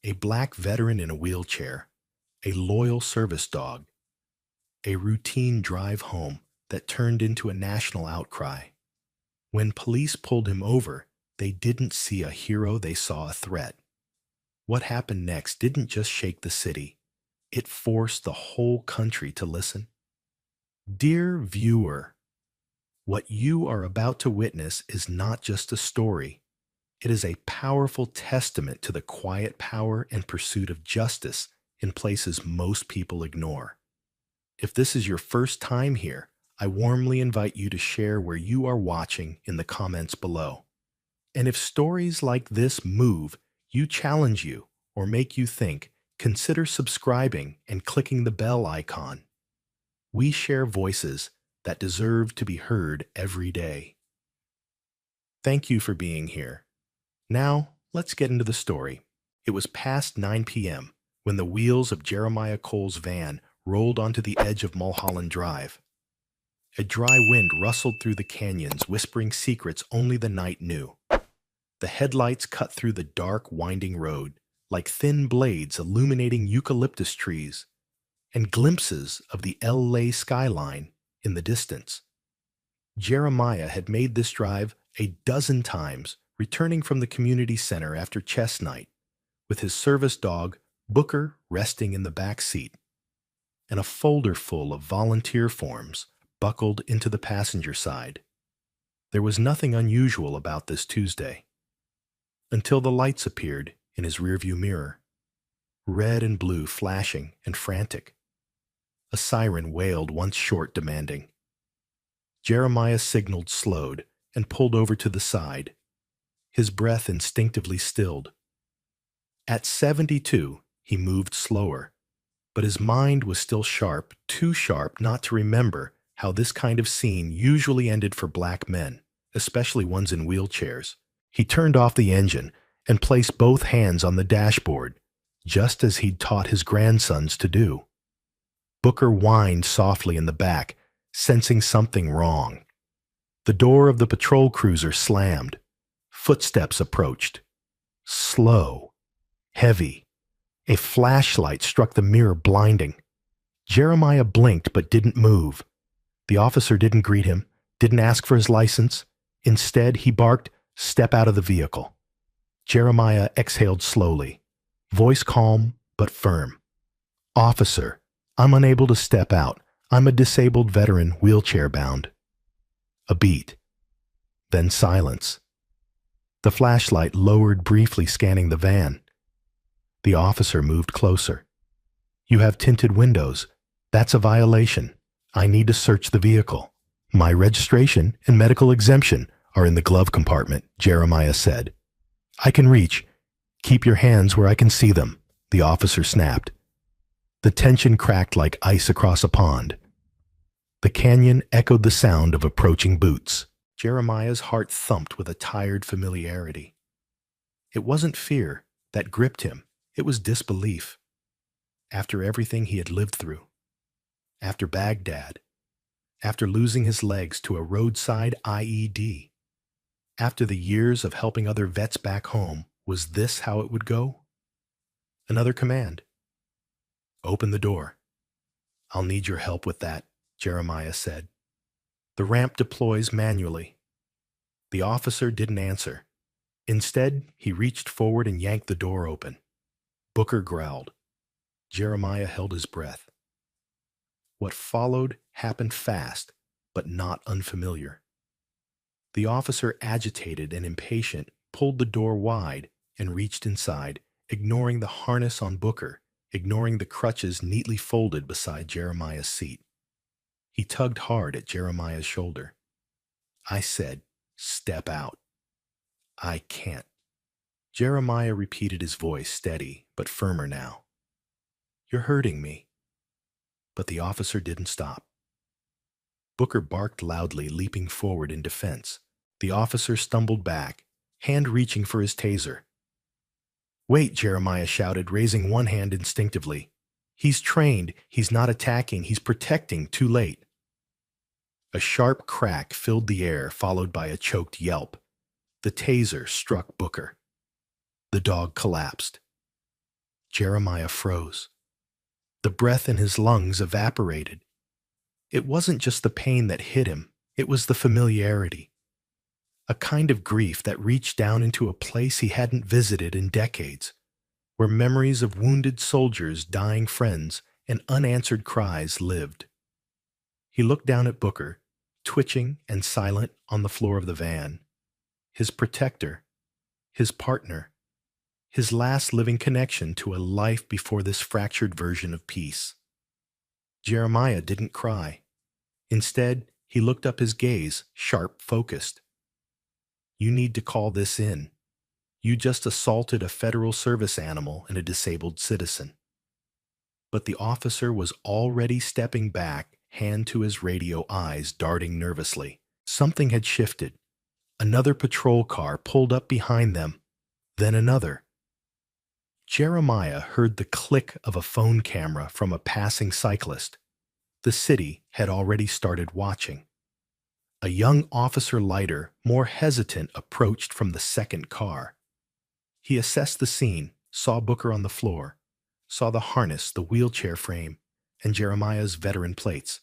A black veteran in a wheelchair, a loyal service dog, a routine drive home that turned into a national outcry. When police pulled him over, they didn't see a hero, they saw a threat. What happened next didn't just shake the city, it forced the whole country to listen. Dear viewer, what you are about to witness is not just a story. It is a powerful testament to the quiet power and pursuit of justice in places most people ignore. If this is your first time here, I warmly invite you to share where you are watching in the comments below. And if stories like this move you, challenge you, or make you think, consider subscribing and clicking the bell icon. We share voices that deserve to be heard every day. Thank you for being here. Now, let's get into the story. It was past 9 p.m. when the wheels of Jeremiah Cole's van rolled onto the edge of Mulholland Drive. A dry wind rustled through the canyons, whispering secrets only the night knew. The headlights cut through the dark, winding road, like thin blades illuminating eucalyptus trees, and glimpses of the LA skyline in the distance. Jeremiah had made this drive a dozen times, returning from the community center after chess night, with his service dog, Booker, resting in the back seat, and a folder full of volunteer forms buckled into the passenger side. There was nothing unusual about this Tuesday, until the lights appeared in his rearview mirror, red and blue flashing and frantic. A siren wailed once short, demanding. Jeremiah signaled, slowed, and pulled over to the side, his breath instinctively stilled. At 72, he moved slower, but his mind was still sharp, too sharp not to remember how this kind of scene usually ended for black men, especially ones in wheelchairs. He turned off the engine and placed both hands on the dashboard, just as he'd taught his grandsons to do. Booker whined softly in the back, sensing something wrong. The door of the patrol cruiser slammed. Footsteps approached. Slow, heavy. A flashlight struck the mirror, blinding. Jeremiah blinked but didn't move. The officer didn't greet him, didn't ask for his license. Instead, he barked, "Step out of the vehicle." Jeremiah exhaled slowly, voice calm but firm. "Officer, I'm unable to step out. I'm a disabled veteran, wheelchair-bound." A beat. Then silence. The flashlight lowered briefly, scanning the van. The officer moved closer. "You have tinted windows. That's a violation. I need to search the vehicle. My registration and medical exemption are in the glove compartment," Jeremiah said. "I can reach. Keep your hands where I can see them," the officer snapped. The tension cracked like ice across a pond. The canyon echoed the sound of approaching boots. Jeremiah's heart thumped with a tired familiarity. It wasn't fear that gripped him, it was disbelief. After everything he had lived through, after Baghdad, after losing his legs to a roadside IED, after the years of helping other vets back home, was this how it would go? Another command. "Open the door." "I'll need your help with that," Jeremiah said. "The ramp deploys manually." The officer didn't answer. Instead, he reached forward and yanked the door open. Booker growled. Jeremiah held his breath. What followed happened fast, but not unfamiliar. The officer, agitated and impatient, pulled the door wide and reached inside, ignoring the harness on Booker, ignoring the crutches neatly folded beside Jeremiah's seat. He tugged hard at Jeremiah's shoulder. "I said, step out." "I can't." Jeremiah repeated, his voice steady but firmer now. "You're hurting me." But the officer didn't stop. Booker barked loudly, leaping forward in defense. The officer stumbled back, hand reaching for his taser. "Wait," Jeremiah shouted, raising one hand instinctively. "He's trained. He's not attacking. He's protecting. Too late." A sharp crack filled the air, followed by a choked yelp. The taser struck Booker. The dog collapsed. Jeremiah froze. The breath in his lungs evaporated. It wasn't just the pain that hit him, it was the familiarity. A kind of grief that reached down into a place he hadn't visited in decades, where memories of wounded soldiers, dying friends, and unanswered cries lived. He looked down at Booker, twitching and silent on the floor of the van. His protector, his partner, his last living connection to a life before this fractured version of peace. Jeremiah didn't cry. Instead, he looked up, his gaze sharp, focused. "You need to call this in. You just assaulted a federal service animal and a disabled citizen." But the officer was already stepping back, hand to his radio, eyes darting nervously. Something had shifted. Another patrol car pulled up behind them, then another. Jeremiah heard the click of a phone camera from a passing cyclist. The city had already started watching. A young officer lighter, more hesitant, approached from the second car. He assessed the scene, saw Booker on the floor, saw the harness, the wheelchair frame, and Jeremiah's veteran plates.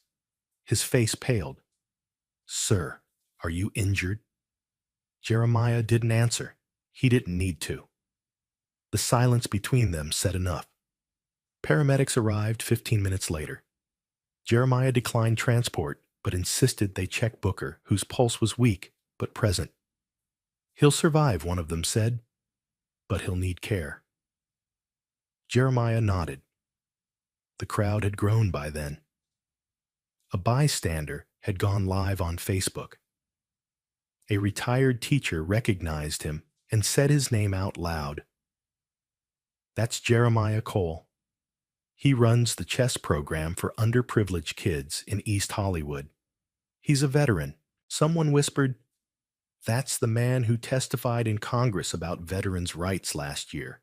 His face paled. "Sir, are you injured?" Jeremiah didn't answer. He didn't need to. The silence between them said enough. Paramedics arrived 15 minutes later. Jeremiah declined transport, but insisted they check Booker, whose pulse was weak but present. "He'll survive," one of them said, "but he'll need care." Jeremiah nodded. The crowd had grown by then. A bystander had gone live on Facebook. A retired teacher recognized him and said his name out loud. "That's Jeremiah Cole. He runs the chess program for underprivileged kids in East Hollywood. He's a veteran." Someone whispered, "That's the man who testified in Congress about veterans' rights last year."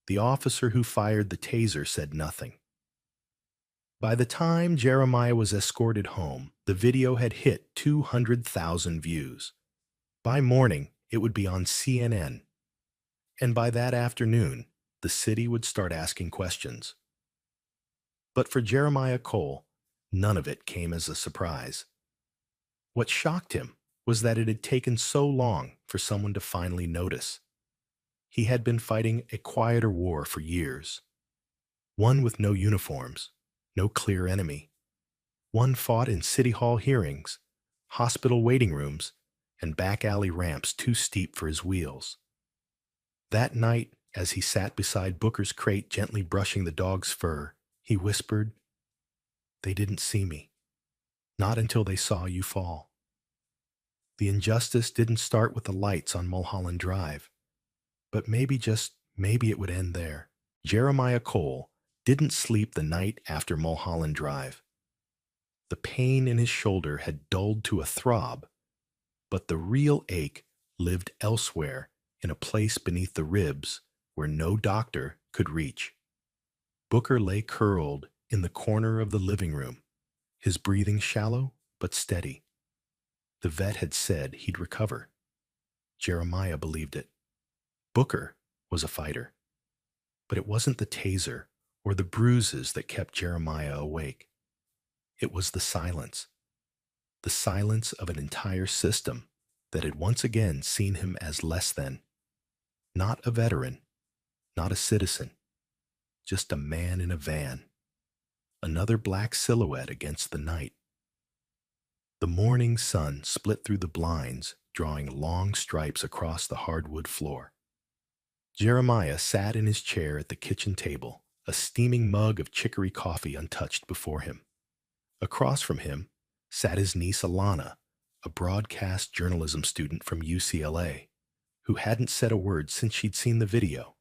The officer who fired the taser said nothing. By the time Jeremiah was escorted home, the video had hit 200,000 views. By morning, it would be on CNN. And by that afternoon, the city would start asking questions. But for Jeremiah Cole, none of it came as a surprise. What shocked him was that it had taken so long for someone to finally notice. He had been fighting a quieter war for years. One with no uniforms, no clear enemy. One fought in city hall hearings, hospital waiting rooms, and back alley ramps too steep for his wheels. That night, as he sat beside Booker's crate gently brushing the dog's fur, he whispered, "They didn't see me. Not until they saw you fall." The injustice didn't start with the lights on Mulholland Drive. But maybe, just maybe, it would end there. Jeremiah Cole didn't sleep the night after Mulholland Drive. The pain in his shoulder had dulled to a throb, but the real ache lived elsewhere, in a place beneath the ribs where no doctor could reach. Booker lay curled in the corner of the living room, his breathing shallow but steady. The vet had said he'd recover. Jeremiah believed it. Booker was a fighter. But it wasn't the taser or the bruises that kept Jeremiah awake. It was the silence of an entire system that had once again seen him as less than. Not a veteran, not a citizen, just a man in a van, another black silhouette against the night. The morning sun split through the blinds, drawing long stripes across the hardwood floor. Jeremiah sat in his chair at the kitchen table, a steaming mug of chicory coffee untouched before him. Across from him sat his niece Alana, a broadcast journalism student from UCLA, who hadn't said a word since she'd seen the video.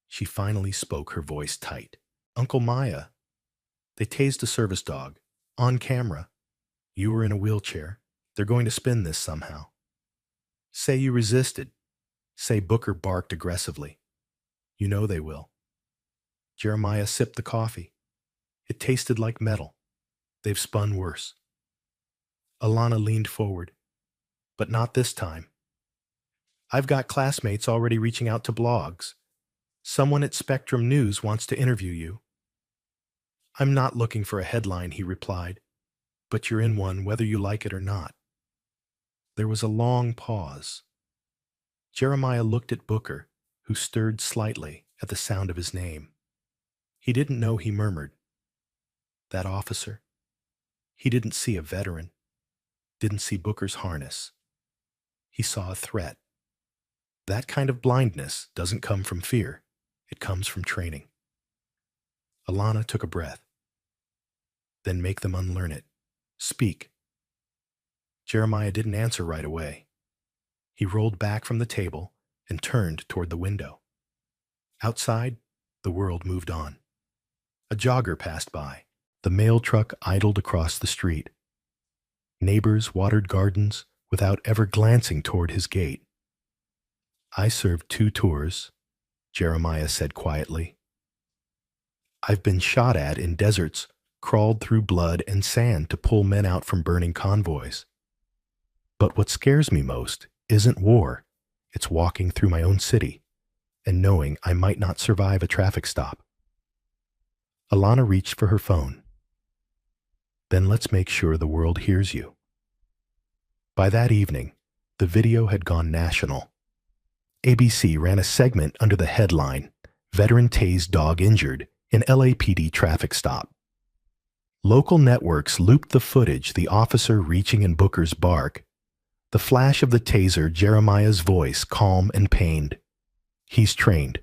She finally spoke, her voice tight. "Uncle Maya, they tased a service dog, on camera. You were in a wheelchair. They're going to spin this somehow. Say you resisted. Say Booker barked aggressively. You know they will." Jeremiah sipped the coffee. It tasted like metal. "They've spun worse." Alana leaned forward. "But not this time. I've got classmates already reaching out to blogs. Someone at Spectrum News wants to interview you. I'm not looking for a headline, he replied, but you're in one whether you like it or not. There was a long pause. Jeremiah looked at Booker, who stirred slightly at the sound of his name. He didn't know he murmured. That officer? He didn't see a veteran, didn't see Booker's harness. He saw a threat. That kind of blindness doesn't come from fear. It comes from training. Alana took a breath. Then make them unlearn it. Speak. Jeremiah didn't answer right away. He rolled back from the table and turned toward the window. Outside, the world moved on. A jogger passed by. The mail truck idled across the street. Neighbors watered gardens without ever glancing toward his gate. I served 2 tours, Jeremiah said quietly. I've been shot at in deserts, crawled through blood and sand to pull men out from burning convoys. But what scares me most isn't war. It's walking through my own city and knowing I might not survive a traffic stop. Alana reached for her phone. Then let's make sure the world hears you. By that evening, the video had gone national. ABC ran a segment under the headline, Veteran Tase Dog Injured in LAPD Traffic Stop. Local networks looped the footage, the officer reaching in Booker's bark, the flash of the taser, Jeremiah's voice calm and pained. He's trained,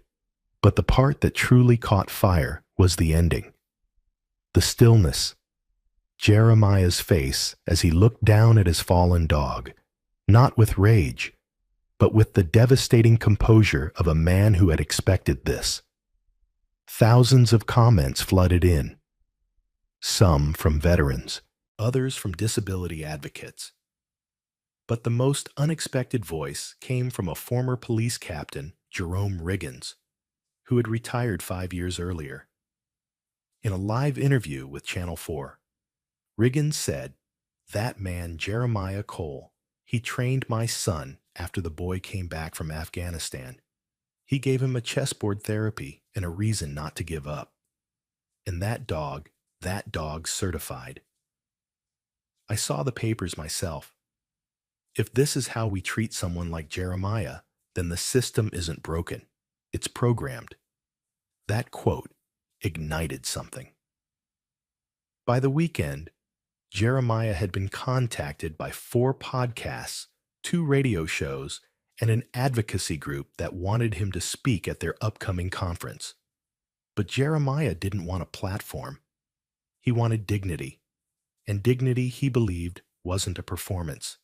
but the part that truly caught fire was the ending. The stillness. Jeremiah's face as he looked down at his fallen dog, not with rage, but with the devastating composure of a man who had expected this. Thousands of comments flooded in, some from veterans, others from disability advocates. But the most unexpected voice came from a former police captain, Jerome Riggins, who had retired 5 years earlier. In a live interview with Channel 4, Riggins said, "That man, Jeremiah Cole, he trained my son after the boy came back from Afghanistan. He gave him a chessboard therapy and a reason not to give up. And that dog certified." I saw the papers myself. If this is how we treat someone like Jeremiah, then the system isn't broken. It's programmed. That quote ignited something. By the weekend, Jeremiah had been contacted by 4 podcasts, 2 radio shows, and an advocacy group that wanted him to speak at their upcoming conference. But Jeremiah didn't want a platform. He wanted dignity, and dignity, he believed, wasn't a performance.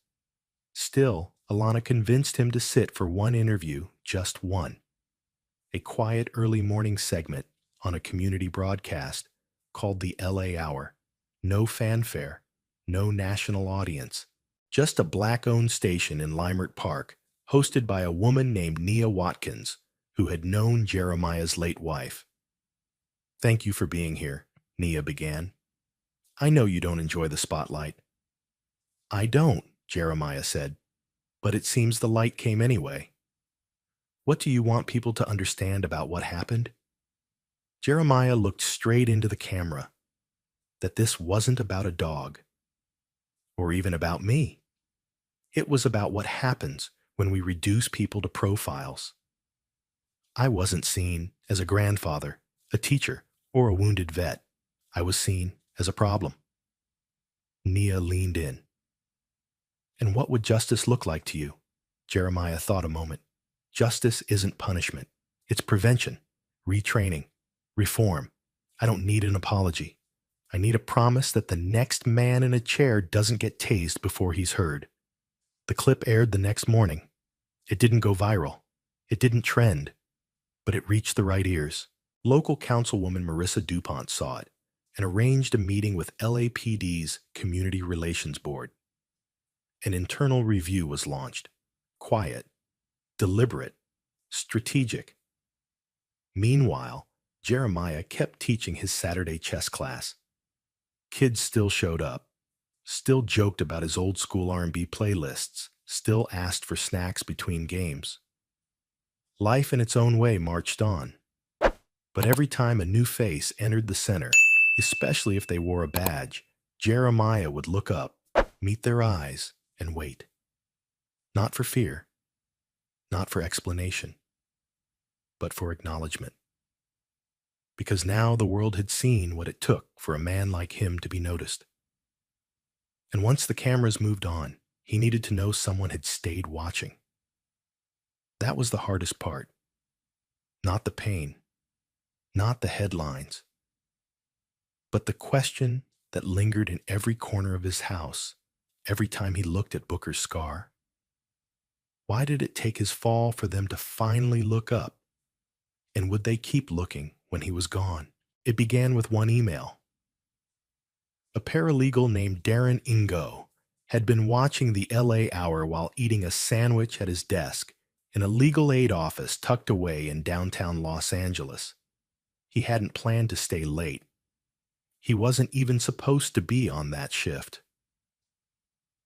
Still, Alana convinced him to sit for one interview, just one. A quiet early morning segment on a community broadcast called the LA Hour. No fanfare, no national audience, just a Black-owned station in Leimert Park, hosted by a woman named Nia Watkins, who had known Jeremiah's late wife. "Thank you for being here," Nia began. "I know you don't enjoy the spotlight." "I don't," Jeremiah said, "but it seems the light came anyway. What do you want people to understand about what happened?" Jeremiah looked straight into the camera. That this wasn't about a dog, or even about me. It was about what happens when we reduce people to profiles. I wasn't seen as a grandfather, a teacher, or a wounded vet. I was seen as a problem. Nia leaned in. "And what would justice look like to you?" Jeremiah thought a moment. "Justice isn't punishment. It's prevention, retraining, reform. I don't need an apology. I need a promise that the next man in a chair doesn't get tased before he's heard." The clip aired the next morning. It didn't go viral. It didn't trend. But it reached the right ears. Local councilwoman Marissa DuPont saw it and arranged a meeting with LAPD's Community Relations Board. An internal review was launched. Quiet, deliberate, strategic. Meanwhile, Jeremiah kept teaching his Saturday chess class. Kids still showed up, still joked about his old school R&B playlists, still asked for snacks between games. Life in its own way marched on, But every time a new face entered the center, especially if they wore a badge, Jeremiah would look up, meet their eyes, and wait. Not for fear, not for explanation, but for acknowledgement. Because now the world had seen what it took for a man like him to be noticed. And once the cameras moved on, he needed to know someone had stayed watching. That was the hardest part. Not the pain, not the headlines, but the question that lingered in every corner of his house every time he looked at Booker's scar. Why did it take his fall for them to finally look up? And would they keep looking when he was gone? It began with one email. A paralegal named Darren Ingo had been watching the LA Hour while eating a sandwich at his desk in a legal aid office tucked away in downtown Los Angeles. He hadn't planned to stay late. He wasn't even supposed to be on that shift.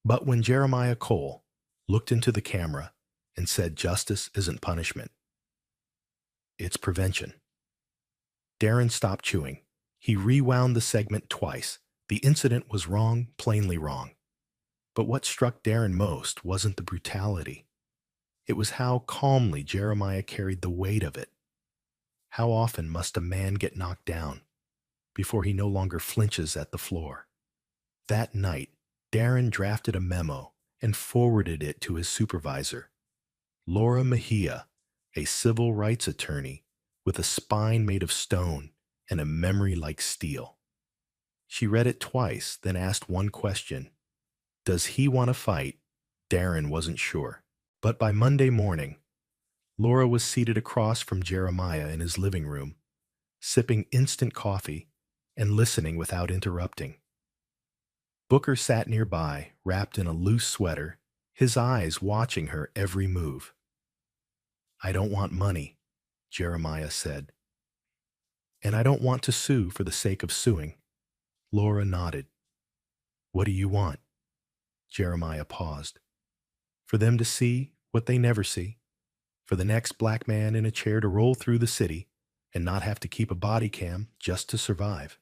But when Jeremiah Cole looked into the camera and said justice isn't punishment, it's prevention, Darren stopped chewing. He rewound the segment twice. The incident was wrong, plainly wrong. But what struck Darren most wasn't the brutality. It was how calmly Jeremiah carried the weight of it. How often must a man get knocked down before he no longer flinches at the floor? That night, Darren drafted a memo and forwarded it to his supervisor, Laura Mejia, a civil rights attorney with a spine made of stone and a memory like steel. She read it twice, then asked one question. Does he want to fight? Darren wasn't sure. But by Monday morning, Laura was seated across from Jeremiah in his living room, sipping instant coffee and listening without interrupting. Booker sat nearby, wrapped in a loose sweater, his eyes watching her every move. I don't want money, Jeremiah said. And I don't want to sue for the sake of suing. Laura nodded. What do you want? Jeremiah paused. For them to see what they never see. For the next black man in a chair to roll through the city and not have to keep a body cam just to survive.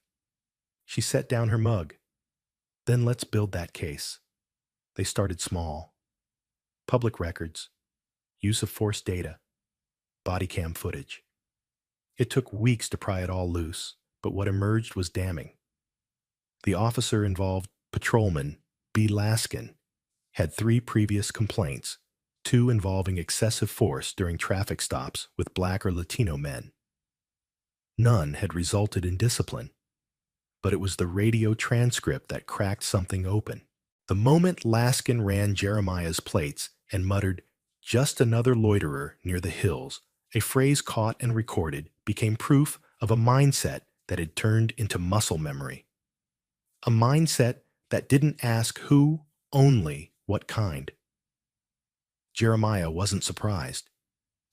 She set down her mug. Then let's build that case. They started small. Public records, use of force data, body cam footage. It took weeks to pry it all loose, but what emerged was damning. The officer involved, patrolman B. Laskin, had 3 previous complaints, 2 involving excessive force during traffic stops with black or Latino men. None had resulted in discipline, but it was the radio transcript that cracked something open. The moment Laskin ran Jeremiah's plates and muttered, "Just another loiterer near the hills," a phrase caught and recorded became proof of a mindset that had turned into muscle memory. A mindset that didn't ask who, only what kind. Jeremiah wasn't surprised.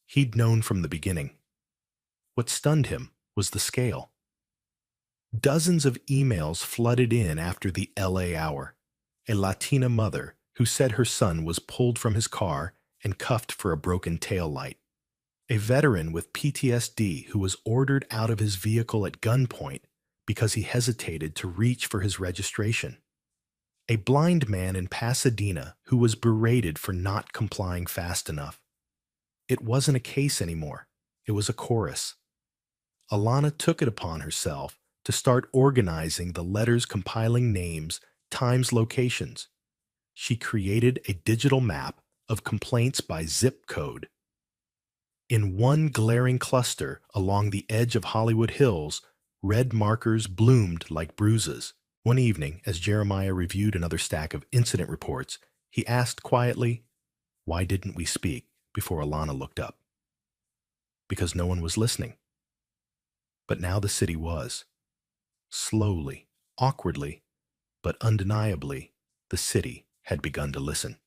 He'd known from the beginning. What stunned him was the scale. Dozens of emails flooded in after the LA Hour. A Latina mother who said her son was pulled from his car and cuffed for a broken taillight. A veteran with PTSD who was ordered out of his vehicle at gunpoint because he hesitated to reach for his registration. A blind man in Pasadena who was berated for not complying fast enough. It wasn't a case anymore. It was a chorus. Alana took it upon herself to start organizing the letters, compiling names, times, locations. She created a digital map of complaints by zip code. In one glaring cluster along the edge of Hollywood Hills, red markers bloomed like bruises. One evening, as Jeremiah reviewed another stack of incident reports, he asked quietly, "Why didn't we speak?" before Alana looked up. Because no one was listening. But now the city was. Slowly, awkwardly, but undeniably, the city had begun to listen.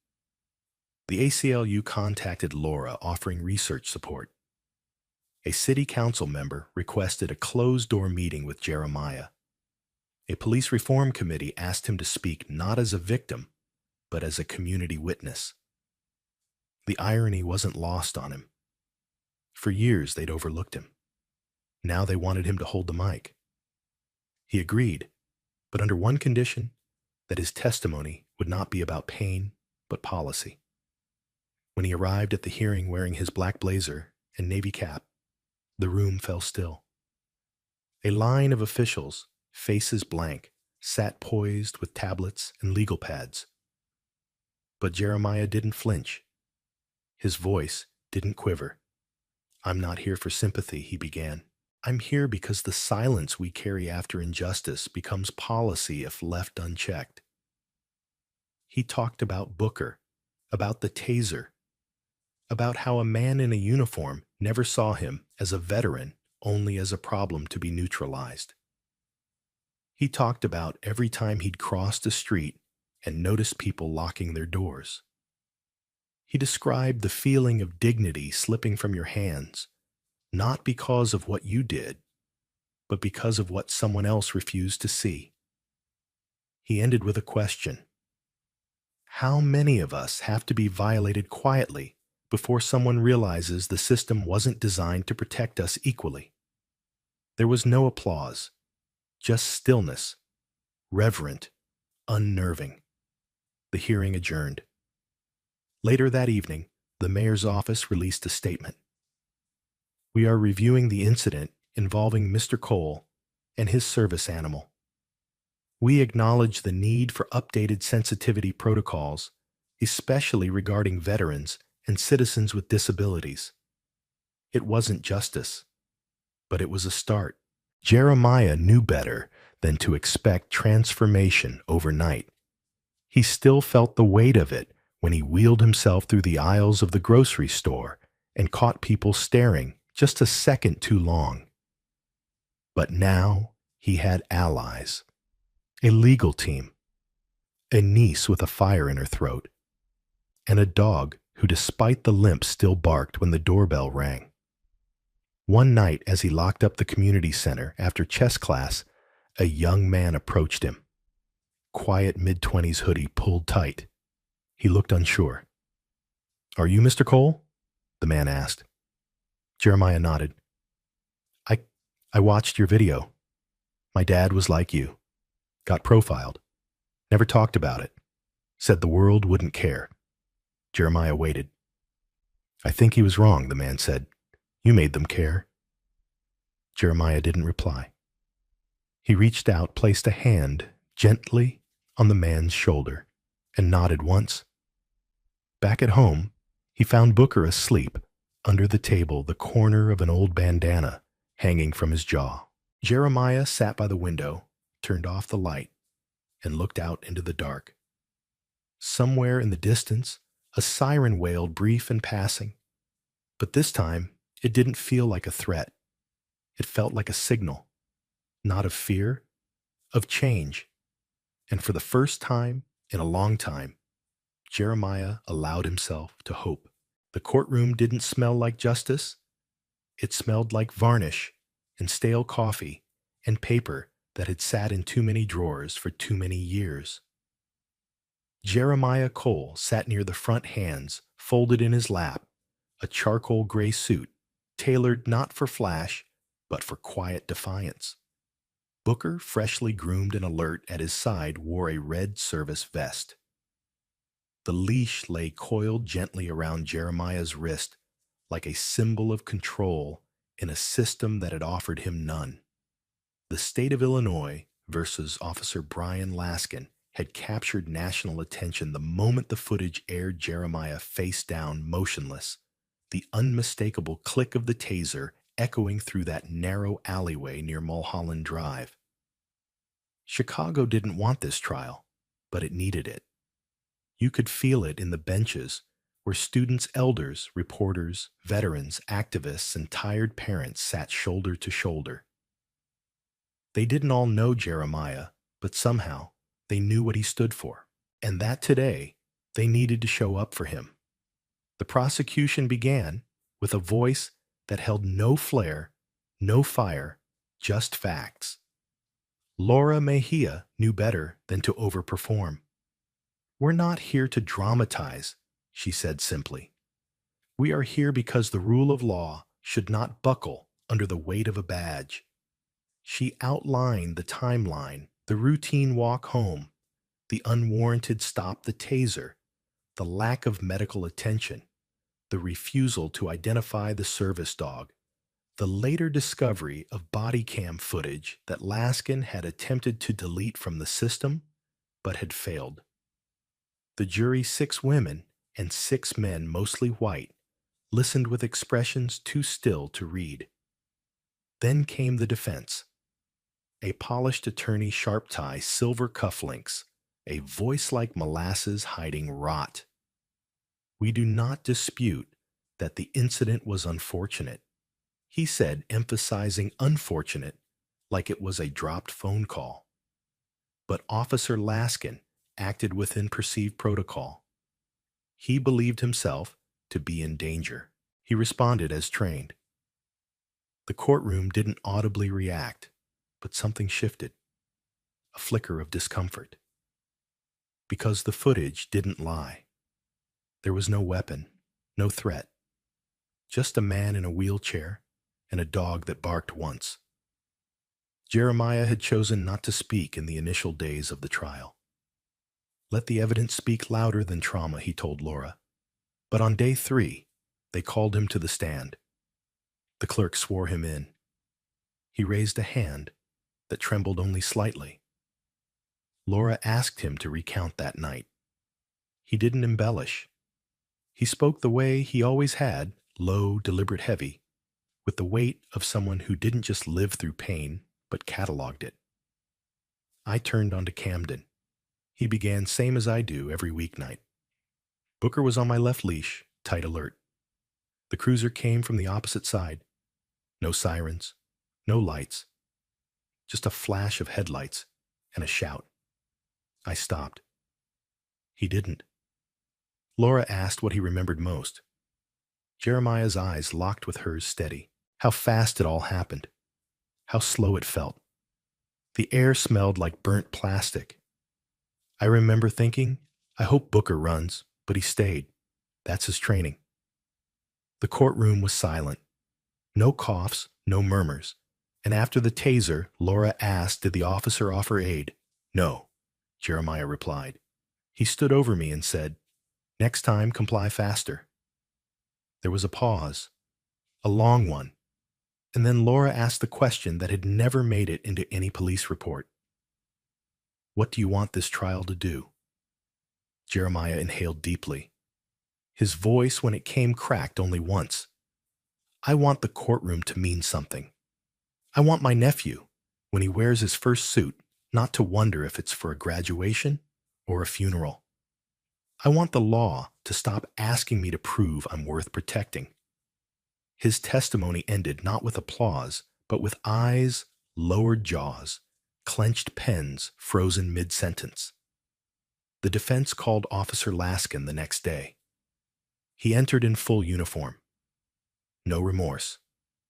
The ACLU contacted Laura, offering research support. A city council member requested a closed-door meeting with Jeremiah. A police reform committee asked him to speak not as a victim, but as a community witness. The irony wasn't lost on him. For years, they'd overlooked him. Now they wanted him to hold the mic. He agreed, but under one condition, that his testimony would not be about pain, but policy. When he arrived at the hearing wearing his black blazer and navy cap, the room fell still. A line of officials, faces blank, sat poised with tablets and legal pads. But Jeremiah didn't flinch. His voice didn't quiver. "I'm not here for sympathy," he began. "I'm here because the silence we carry after injustice becomes policy if left unchecked." He talked about Booker, about the taser, about how a man in a uniform never saw him as a veteran, only as a problem to be neutralized. He talked about every time he'd crossed a street and noticed people locking their doors. He described the feeling of dignity slipping from your hands, not because of what you did, but because of what someone else refused to see. He ended with a question. How many of us have to be violated quietly before someone realizes the system wasn't designed to protect us equally? There was no applause, just stillness, reverent, unnerving. The hearing adjourned. Later that evening, the mayor's office released a statement. "We are reviewing the incident involving Mr. Cole and his service animal. We acknowledge the need for updated sensitivity protocols, especially regarding veterans and citizens with disabilities. It wasn't justice, but it was a start." Jeremiah knew better than to expect transformation overnight. He still felt the weight of it when he wheeled himself through the aisles of the grocery store and caught people staring just a second too long. But now he had allies, a legal team, a niece with a fire in her throat, and a dog who, despite the limp, still barked when the doorbell rang. One night, as he locked up the community center after chess class, a young man approached him. Quiet mid-20s hoodie pulled tight. He looked unsure. "Are you Mr. Cole?" the man asked. Jeremiah nodded. I watched your video. My dad was like you. Got profiled. Never talked about it. Said the world wouldn't care." Jeremiah waited. "I think he was wrong," the man said. "You made them care." Jeremiah didn't reply. He reached out, placed a hand gently on the man's shoulder, and nodded once. Back at home, he found Booker asleep under the table, the corner of an old bandana hanging from his jaw. Jeremiah sat by the window, turned off the light, and looked out into the dark. Somewhere in the distance, a siren wailed, brief and passing. But this time, it didn't feel like a threat. It felt like a signal, not of fear, of change. And for the first time in a long time, Jeremiah allowed himself to hope. The courtroom didn't smell like justice. It smelled like varnish and stale coffee and paper that had sat in too many drawers for too many years. Jeremiah Cole sat near the front, hands folded in his lap, a charcoal gray suit tailored not for flash, but for quiet defiance. Booker, freshly groomed and alert at his side, wore a red service vest. The leash lay coiled gently around Jeremiah's wrist like a symbol of control in a system that had offered him none. The state of Illinois versus Officer Brian Laskin had captured national attention the moment the footage aired. Jeremiah face down, motionless, the unmistakable click of the taser echoing through that narrow alleyway near Mulholland Drive. Chicago didn't want this trial, but it needed it. You could feel it in the benches where students, elders, reporters, veterans, activists, and tired parents sat shoulder to shoulder. They didn't all know Jeremiah, but somehow they knew what he stood for, and that today they needed to show up for him. The prosecution began with a voice that held no flair, no fire, just facts. Laura Mejia knew better than to overperform. "We're not here to dramatize," she said simply. "We are here because the rule of law should not buckle under the weight of a badge. She outlined the timeline, the routine walk home, the unwarranted stop the taser, the lack of medical attention, the refusal to identify the service dog, the later discovery of body cam footage that Laskin had attempted to delete from the system but had failed. The jury, 6 women and 6 men, mostly white, listened with expressions too still to read. Then came the defense. A polished attorney, sharp tie, silver cufflinks, a voice like molasses hiding rot. We do not dispute that the incident was unfortunate, he said, emphasizing unfortunate like it was a dropped phone call. But Officer Laskin acted within perceived protocol. He believed himself to be in danger. He responded as trained. The courtroom didn't audibly react, but something shifted, a flicker of discomfort. Because the footage didn't lie. There was no weapon, no threat, just a man in a wheelchair and a dog that barked once. Jeremiah had chosen not to speak in the initial days of the trial. Let the evidence speak louder than trauma, he told Laura. But on day 3, they called him to the stand. The clerk swore him in. He raised a hand that trembled only slightly. Laura asked him to recount that night. He didn't embellish. He spoke the way he always had, low, deliberate, heavy, with the weight of someone who didn't just live through pain, but cataloged it. I turned onto Camden. He began same as I do every weeknight. Booker was on my left leash, tight alert. The cruiser came from the opposite side. No sirens, no lights, just a flash of headlights and a shout. I stopped. He didn't. Laura asked what he remembered most. Jeremiah's eyes locked with hers steady. How fast it all happened. How slow it felt. The air smelled like burnt plastic. I remember thinking, I hope Booker runs, but he stayed. That's his training. The courtroom was silent. No coughs, no murmurs. And after the taser, Laura asked, did the officer offer aid? No, Jeremiah replied. He stood over me and said, next time, comply faster. There was a pause, a long one, and then Laura asked the question that had never made it into any police report. What do you want this trial to do? Jeremiah inhaled deeply. His voice, when it came, cracked only once. I want the courtroom to mean something. I want my nephew, when he wears his first suit, not to wonder if it's for a graduation or a funeral. I want the law to stop asking me to prove I'm worth protecting. His testimony ended not with applause, but with eyes, lowered jaws, clenched pens frozen mid-sentence. The defense called Officer Laskin the next day. He entered in full uniform. No remorse,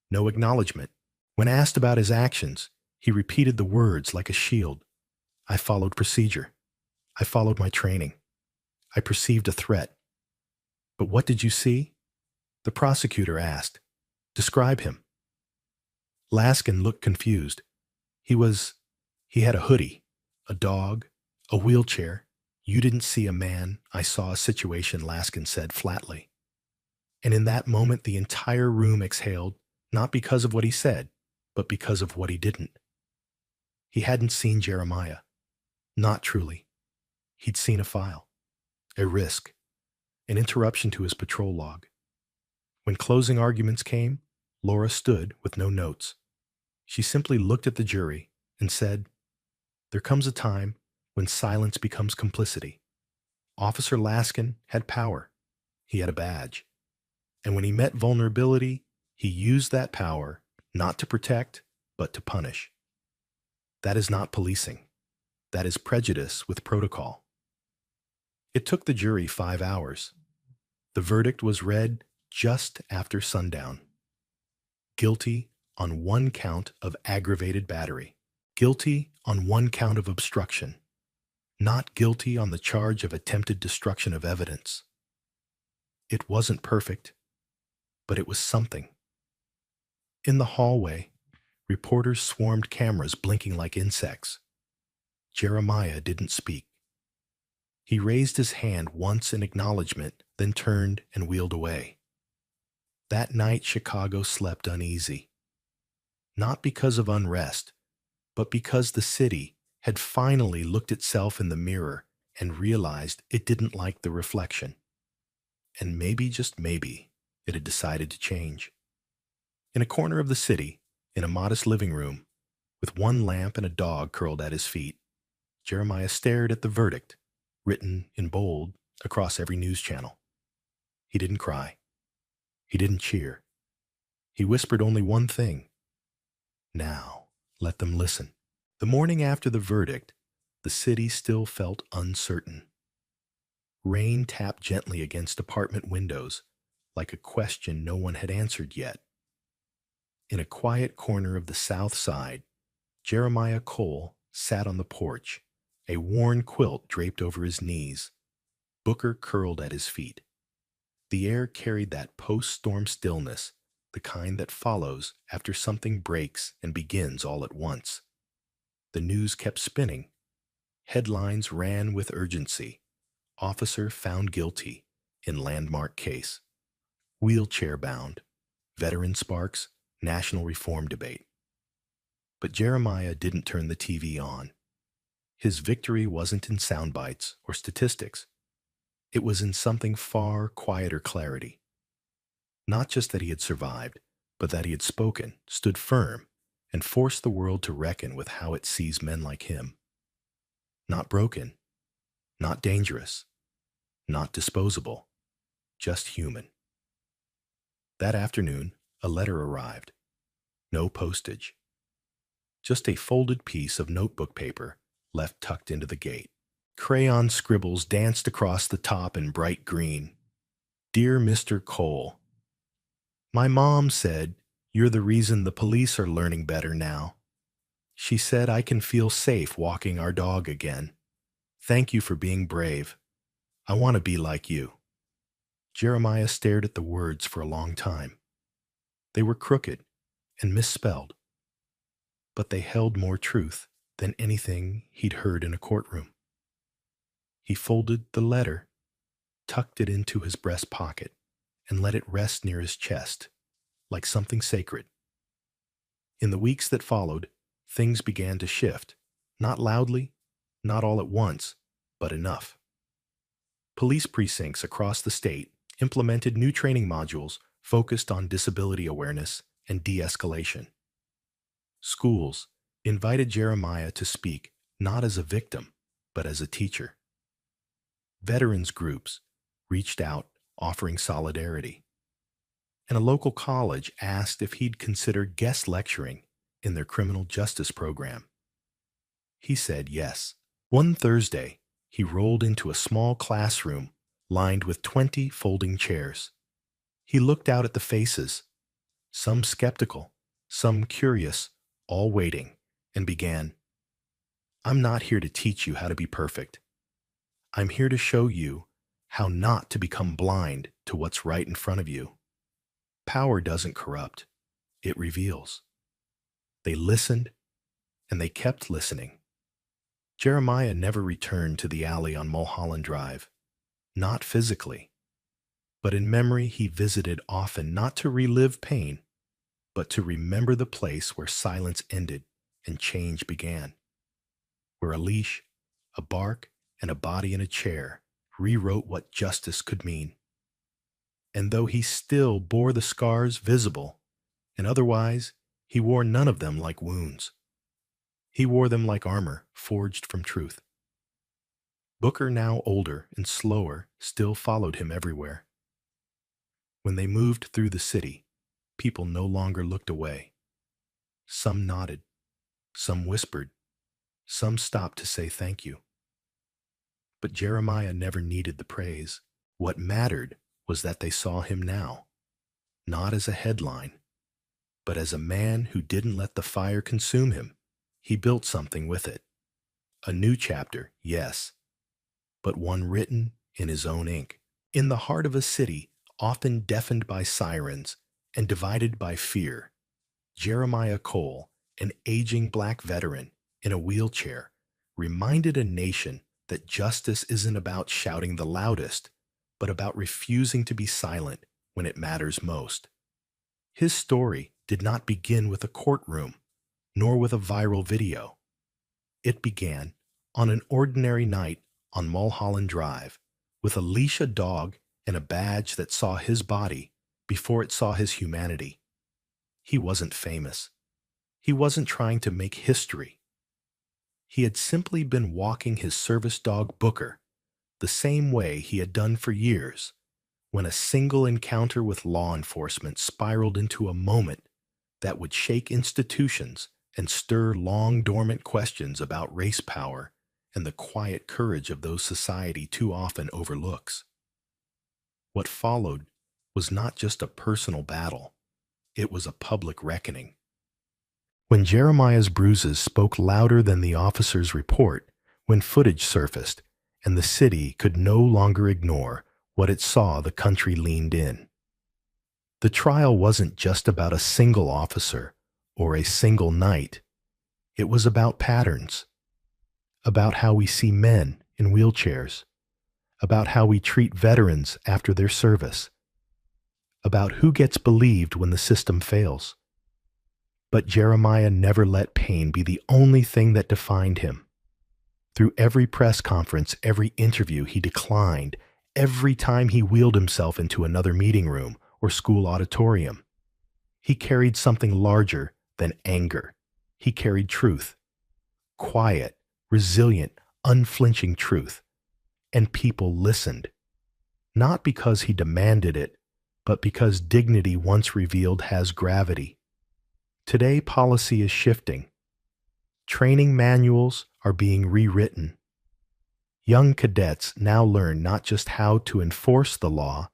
no acknowledgement. When asked about his actions, he repeated the words like a shield. I followed procedure. I followed my training. I perceived a threat. But what did you see? The prosecutor asked. Describe him. Laskin looked confused. He had a hoodie, a dog, a wheelchair. You didn't see a man. I saw a situation, Laskin said flatly. And in that moment, the entire room exhaled, not because of what he said, but because of what he didn't. He hadn't seen Jeremiah. Not truly. He'd seen a file, a risk, an interruption to his patrol log. When closing arguments came, Laura stood with no notes. She simply looked at the jury and said, there comes a time when silence becomes complicity. Officer Laskin had power. He had a badge. And when he met vulnerability, he used that power not to protect, but to punish. That is not policing. That is prejudice with protocol. It took the jury 5 hours. The verdict was read just after sundown. Guilty on 1 count of aggravated battery. Guilty on 1 count of obstruction. Not guilty on the charge of attempted destruction of evidence. It wasn't perfect, but it was something. In the hallway, reporters swarmed cameras blinking like insects. Jeremiah didn't speak. He raised his hand once in acknowledgement, then turned and wheeled away. That night, Chicago slept uneasy. Not because of unrest, but because the city had finally looked itself in the mirror and realized it didn't like the reflection. And maybe, just maybe, it had decided to change. In a corner of the city, in a modest living room, with one lamp and a dog curled at his feet, Jeremiah stared at the verdict, written in bold across every news channel. He didn't cry. He didn't cheer. He whispered only one thing. Now, let them listen. The morning after the verdict, the city still felt uncertain. Rain tapped gently against apartment windows, like a question no one had answered yet. In a quiet corner of the South Side, Jeremiah Cole sat on the porch, a worn quilt draped over his knees, Booker curled at his feet. The air carried that post-storm stillness, the kind that follows after something breaks and begins all at once. The news kept spinning. Headlines ran with urgency. Officer found guilty in landmark case. Wheelchair bound. Veteran sparks. National reform debate. But Jeremiah didn't turn the TV on. His victory wasn't in sound bites or statistics. It was in something far quieter clarity. Not just that he had survived, but that he had spoken, stood firm, and forced the world to reckon with how it sees men like him. Not broken, not dangerous, not disposable, just human. That afternoon, a letter arrived. No postage. Just a folded piece of notebook paper left tucked into the gate. Crayon scribbles danced across the top in bright green. Dear Mr. Cole, my mom said you're the reason the police are learning better now. She said I can feel safe walking our dog again. Thank you for being brave. I want to be like you. Jeremiah stared at the words for a long time. They were crooked and misspelled, but they held more truth than anything he'd heard in a courtroom. He folded the letter, tucked it into his breast pocket, and let it rest near his chest, like something sacred. In the weeks that followed, things began to shift, not loudly, not all at once, but enough. Police precincts across the state implemented new training modules focused on disability awareness and de-escalation. Schools invited Jeremiah to speak not as a victim, but as a teacher. Veterans groups reached out offering solidarity. And a local college asked if he'd consider guest lecturing in their criminal justice program. He said yes. One Thursday, he rolled into a small classroom lined with 20 folding chairs. He looked out at the faces, some skeptical, some curious, all waiting, and began, I'm not here to teach you how to be perfect. I'm here to show you how not to become blind to what's right in front of you. Power doesn't corrupt, it reveals. They listened, and they kept listening. Jeremiah never returned to the alley on Mulholland Drive, not physically, but in memory he visited often not to relive pain, but to remember the place where silence ended and change began, where a leash, a bark, and a body in a chair rewrote what justice could mean. And though he still bore the scars visible, and otherwise he wore none of them like wounds. He wore them like armor forged from truth. Booker, now older and slower, still followed him everywhere. When they moved through the city, people no longer looked away. Some nodded, some whispered, some stopped to say thank you. But Jeremiah never needed the praise. What mattered was that they saw him now, not as a headline, but as a man who didn't let the fire consume him. He built something with it. A new chapter, yes, but one written in his own ink. In the heart of a city often deafened by sirens and divided by fear, Jeremiah Cole, an aging black veteran in a wheelchair, reminded a nation that justice isn't about shouting the loudest, but about refusing to be silent when it matters most. His story did not begin with a courtroom, nor with a viral video. It began on an ordinary night on Mulholland Drive with a leash, a dog, and a badge that saw his body before it saw his humanity. He wasn't famous. He wasn't trying to make history. He had simply been walking his service dog Booker the same way he had done for years, when a single encounter with law enforcement spiraled into a moment that would shake institutions and stir long dormant questions about race power and the quiet courage of those society too often overlooks. What followed was not just a personal battle, it was a public reckoning. When Jeremiah's bruises spoke louder than the officer's report, when footage surfaced and the city could no longer ignore what it saw, the country leaned in. The trial wasn't just about a single officer or a single night. It was about patterns, about how we see men in wheelchairs, about how we treat veterans after their service, about who gets believed when the system fails. But Jeremiah never let pain be the only thing that defined him. Through every press conference, every interview he declined, every time he wheeled himself into another meeting room or school auditorium, he carried something larger than anger. He carried truth. Quiet, resilient, unflinching truth. And people listened. Not because he demanded it, but because dignity once revealed has gravity. Today, policy is shifting. Training manuals are being rewritten. Young cadets now learn not just how to enforce the law,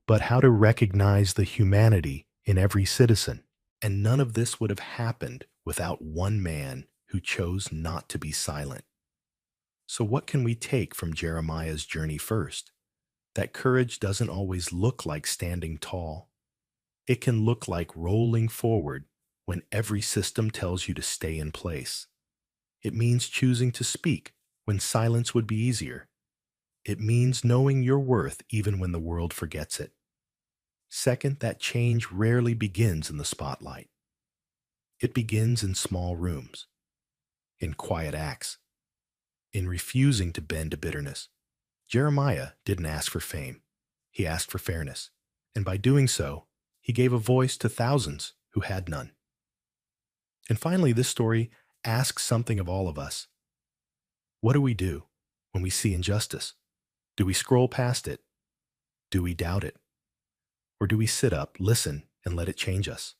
but how to recognize the humanity in every citizen. And none of this would have happened without one man who chose not to be silent. So what can we take from Jeremiah's journey first? That courage doesn't always look like standing tall. It can look like rolling forward when every system tells you to stay in place. It means choosing to speak when silence would be easier. It means knowing your worth even when the world forgets it. Second, that change rarely begins in the spotlight. It begins in small rooms, in quiet acts, in refusing to bend to bitterness. Jeremiah didn't ask for fame. He asked for fairness. And by doing so, he gave a voice to thousands who had none. And finally, this story asks something of all of us. What do we do when we see injustice? Do we scroll past it? Do we doubt it? Or do we sit up, listen, and let it change us?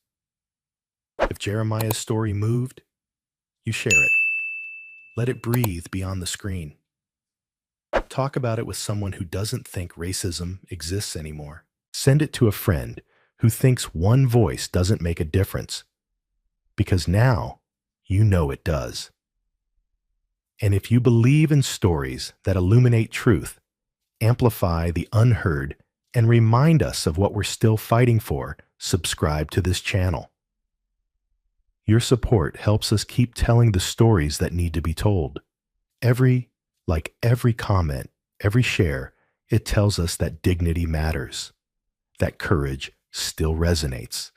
If Jeremiah's story moved, you share it. Let it breathe beyond the screen. Talk about it with someone who doesn't think racism exists anymore. Send it to a friend who thinks one voice doesn't make a difference, because now you know it does. And if you believe in stories that illuminate truth, amplify the unheard, and remind us of what we're still fighting for, subscribe to this channel. Your support helps us keep telling the stories that need to be told. Every comment, every share, it tells us that dignity matters, that courage still resonates,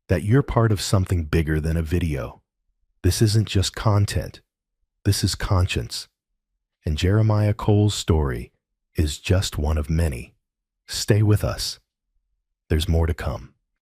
that you're part of something bigger than a video. This isn't just content. This is conscience. And Jeremiah Cole's story is just one of many. Stay with us. There's more to come.